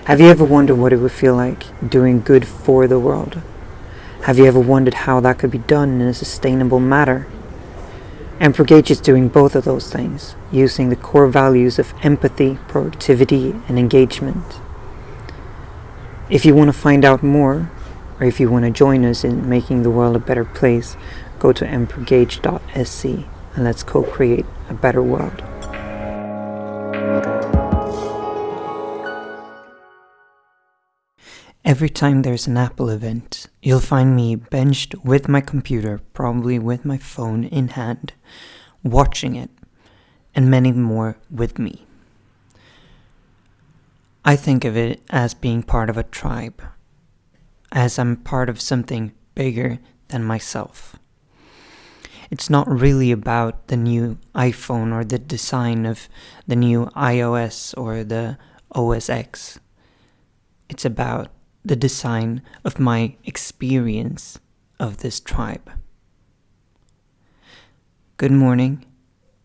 Have you ever wondered what it would feel like doing good for the world? Have you ever wondered how that could be done in a sustainable manner? Emprogage is doing both of those things, using the core values of empathy, proactivity, and engagement. If you want to find out more, or if you want to join us in making the world a better place, go to emprogage.sc and let's co-create a better world. Every time there's an Apple event, you'll find me benched with my computer, probably with my phone in hand, watching it, and many more with me. I think of it as being part of a tribe, as I'm part of something bigger than myself. It's not really about the new iPhone or the design of the new iOS or the OS X. It's about the design of my experience of this tribe. Good morning.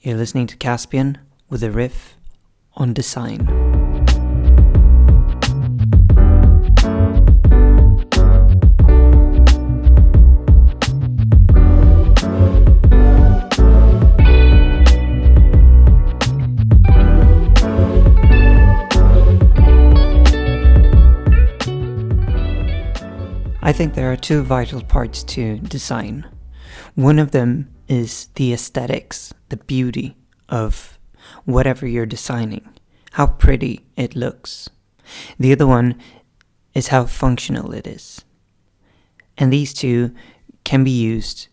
You're listening to Caspian with a riff on design. I think there are two vital parts to design. One of them is the aesthetics, the beauty of whatever you're designing, how pretty it looks. The other one is how functional it is. And these two can be used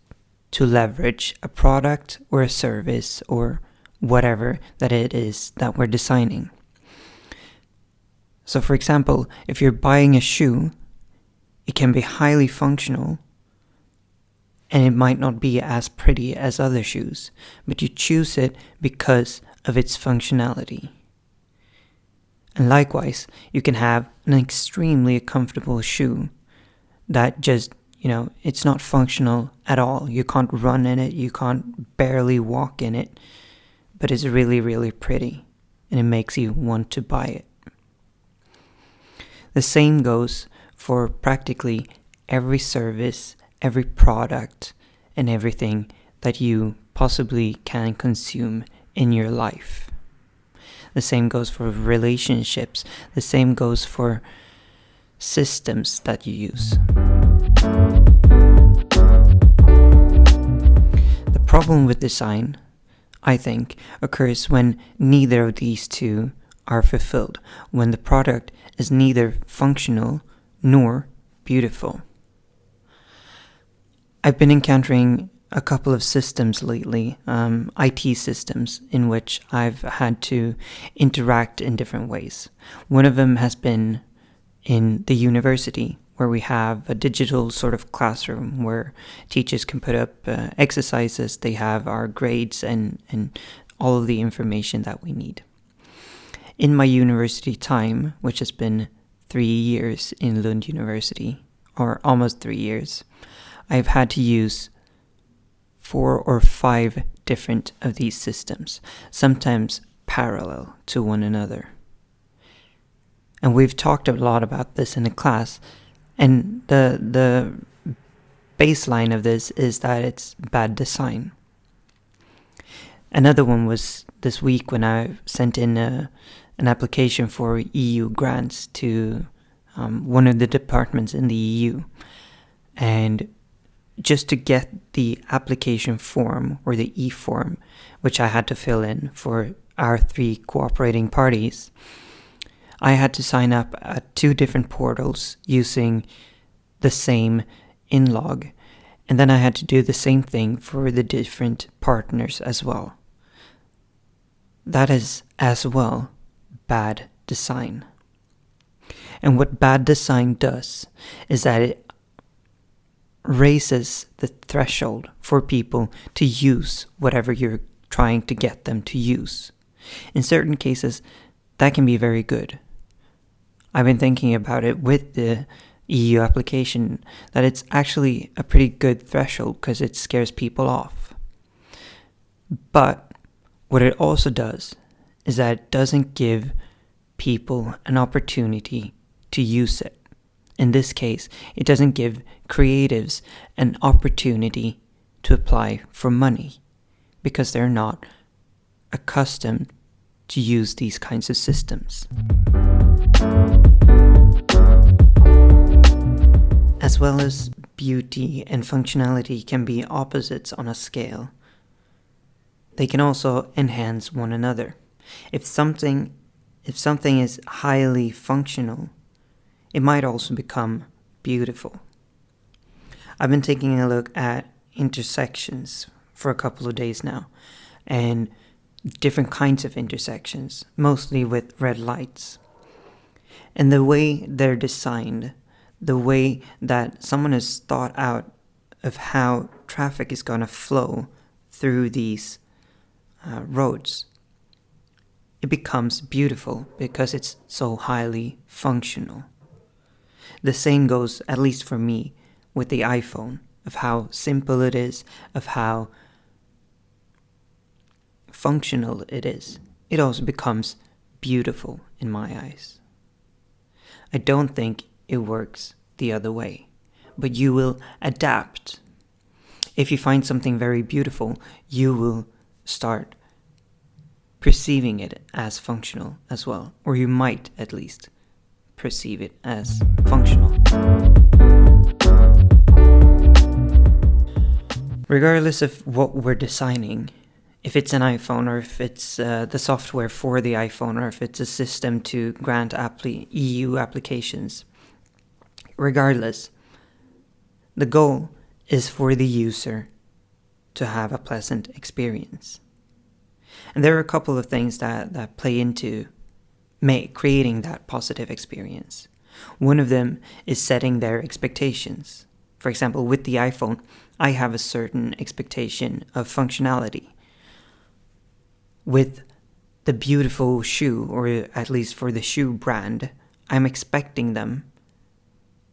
to leverage a product or a service or whatever that it is that we're designing. So for example, if you're buying a shoe, it can be highly functional, and it might not be as pretty as other shoes, but you choose it because of its functionality. And likewise, you can have an extremely comfortable shoe that just, it's not functional at all. You can't run in it, you can't barely walk in it, but it's really, really pretty, and it makes you want to buy it. The same goes for practically every service, every product, and everything that you possibly can consume in your life. The same goes for relationships. The same goes for systems that you use. The problem with design, I think, occurs when neither of these two are fulfilled, when the product is neither functional nor beautiful. I've been encountering a couple of systems lately, IT systems, in which I've had to interact in different ways. One of them has been in the university, where we have a digital sort of classroom where teachers can put up exercises, they have our grades and all of the information that we need. In my university time, which has been 3 years in Lund University, or almost 3 years, I've had to use 4 or 5 different of these systems, sometimes parallel to one another. And we've talked a lot about this in the class, and the baseline of this is that it's bad design. Another one was this week when I sent in an application for EU grants to one of the departments in the EU. And just to get the application form, or the e-form, which I had to fill in for our 3 cooperating parties, I had to sign up at 2 different portals using the same in-log. And then I had to do the same thing for the different partners as well. That is as well bad design. And what bad design does is that it raises the threshold for people to use whatever you're trying to get them to use. In certain cases, that can be very good. I've been thinking about it with the EU application, that it's actually a pretty good threshold because it scares people off. But what it also does is that it doesn't give people an opportunity to use it. In this case, it doesn't give creatives an opportunity to apply for money because they're not accustomed to use these kinds of systems. As well as beauty and functionality can be opposites on a scale, they can also enhance one another. If something is highly functional, it might also become beautiful. I've been taking a look at intersections for a couple of days now, and different kinds of intersections, mostly with red lights. And the way they're designed, the way that someone has thought out of how traffic is going to flow through these roads, it becomes beautiful because it's so highly functional. The same goes, at least for me, with the iPhone, of how simple it is, of how functional it is. It also becomes beautiful in my eyes. I don't think it works the other way, but you will adapt. If you find something very beautiful, you will start perceiving it as functional as well, or you might at least perceive it as functional. Regardless of what we're designing, if it's an iPhone or if it's the software for the iPhone or if it's a system to grant EU applications, regardless, the goal is for the user to have a pleasant experience. And there are a couple of things that play into creating that positive experience. One of them is setting their expectations. For example, with the iPhone, I have a certain expectation of functionality. With the beautiful shoe, or at least for the shoe brand, I'm expecting them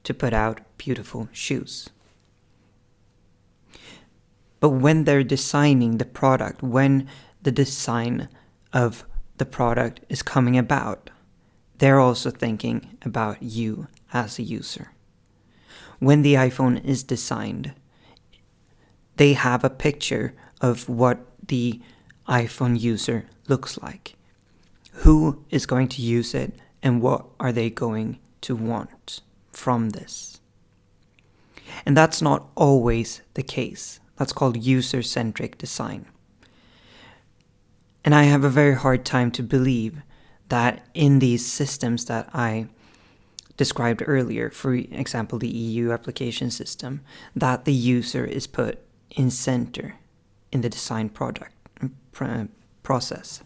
to put out beautiful shoes. But when they're designing the product, when the design of the product is coming about, they're also thinking about you as a user. When the iPhone is designed, they have a picture of what the iPhone user looks like. Who is going to use it and what are they going to want from this? And that's not always the case. That's called user-centric design. And I have a very hard time to believe that in these systems that I described earlier, for example, the EU application system, that the user is put in center in the design process.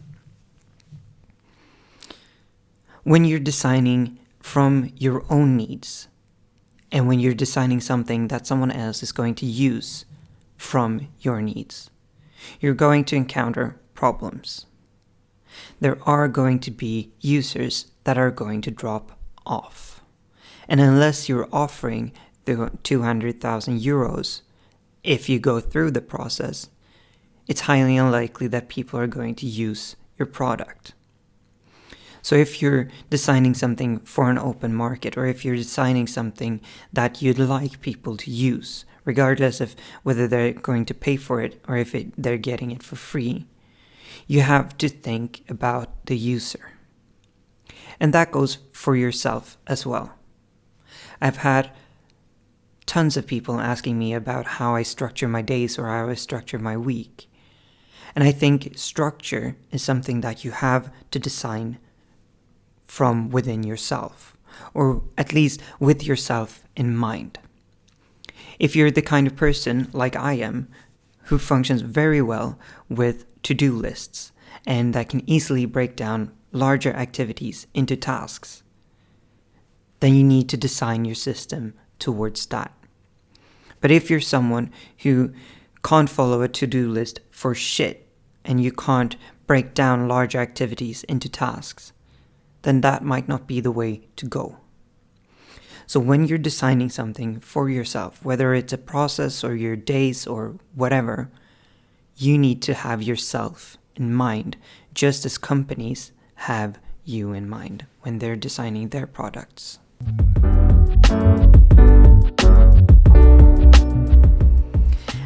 When you're designing from your own needs, and when you're designing something that someone else is going to use from your needs, you're going to encounter problems. There are going to be users that are going to drop off. And unless you're offering the 200,000 euros, if you go through the process, it's highly unlikely that people are going to use your product. So if you're designing something for an open market, or if you're designing something that you'd like people to use, regardless of whether they're going to pay for it or if they're getting it for free, you have to think about the user. And that goes for yourself as well. I've had tons of people asking me about how I structure my days or how I structure my week. And I think structure is something that you have to design from within yourself, or at least with yourself in mind. If you're the kind of person, like I am, who functions very well with to-do lists, and that can easily break down larger activities into tasks, then you need to design your system towards that. But if you're someone who can't follow a to-do list for shit, and you can't break down large activities into tasks, then that might not be the way to go. So when you're designing something for yourself, whether it's a process or your days or whatever, you need to have yourself in mind, just as companies have you in mind when they're designing their products.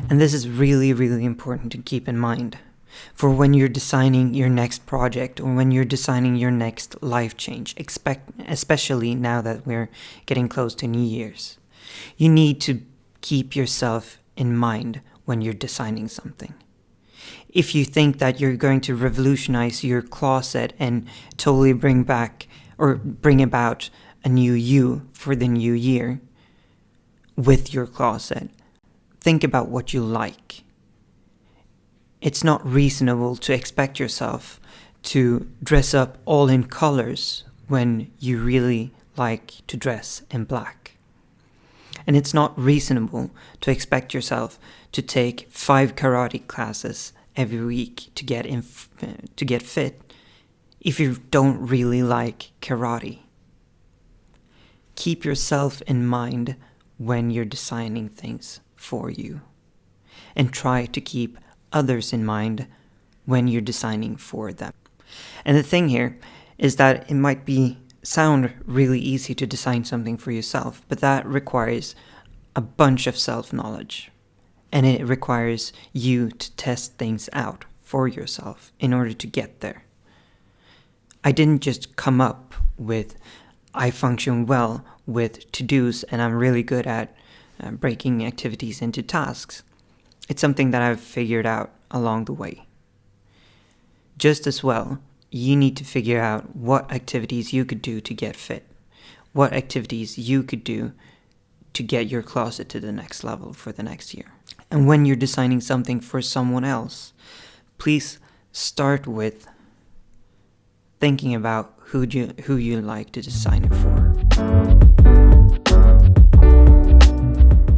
And this is really, really important to keep in mind for when you're designing your next project or when you're designing your next life change, especially now that we're getting close to New Year's. You need to keep yourself in mind when you're designing something. If you think that you're going to revolutionize your closet and totally bring about a new you for the new year with your closet, think about what you like. It's not reasonable to expect yourself to dress up all in colors when you really like to dress in black. And it's not reasonable to expect yourself to take 5 karate classes every week to get fit if you don't really like karate. Keep yourself in mind when you're designing things for you, and try to keep others in mind when you're designing for them. And the thing here is that it might sound really easy to design something for yourself, but that requires a bunch of self-knowledge. And it requires you to test things out for yourself in order to get there. I didn't just come up with, I function well with to-dos and I'm really good at breaking activities into tasks. It's something that I've figured out along the way. Just as well, you need to figure out what activities you could do to get fit, what activities you could do to get your closet to the next level for the next year. And when you're designing something for someone else, please start with thinking about who you like to design it for.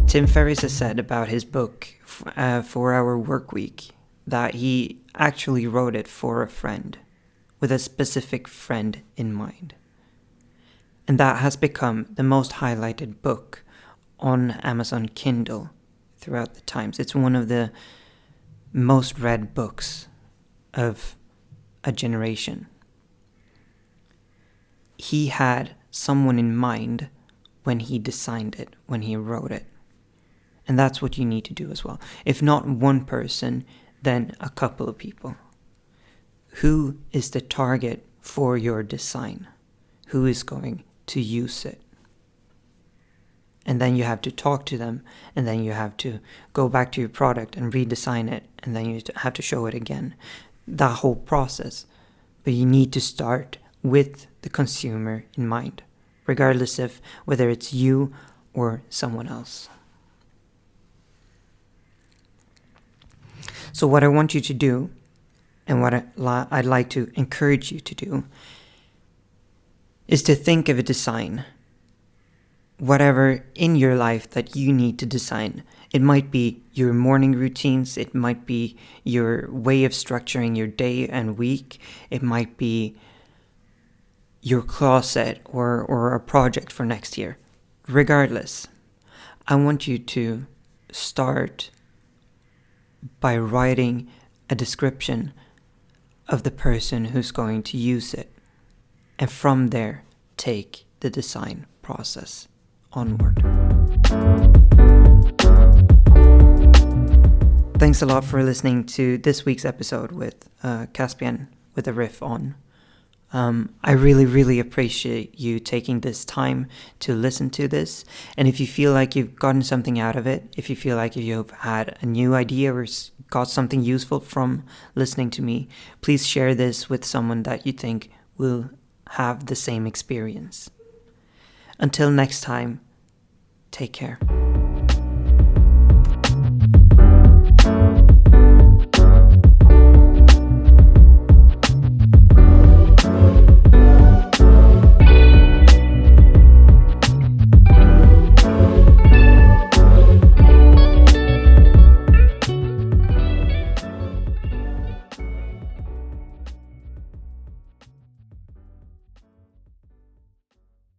Tim Ferriss has said about his book, 4-Hour Workweek, that he actually wrote it for a friend, with a specific friend in mind. And that has become the most highlighted book on Amazon Kindle throughout the times. It's one of the most read books of a generation. He had someone in mind when he designed it, when he wrote it. And that's what you need to do as well. If not one person, then a couple of people. Who is the target for your design? Who is going to use it? And then you have to talk to them, and then you have to go back to your product and redesign it, and then you have to show it again. That whole process. But you need to start with the consumer in mind, regardless of whether it's you or someone else. So what I want you to do, and what I'd like to encourage you to do, is to think of a design, whatever in your life that you need to design. It might be your morning routines, it might be your way of structuring your day and week, it might be your closet or a project for next year. Regardless, I want you to start by writing a description of the person who's going to use it, and from there take the design process onward. Thanks a lot for listening to this week's episode with Caspian with a riff on. I really, really appreciate you taking this time to listen to this. And if you feel like you've gotten something out of it, if you feel like you've had a new idea or got something useful from listening to me, please share this with someone that you think will have the same experience. Until next time, take care.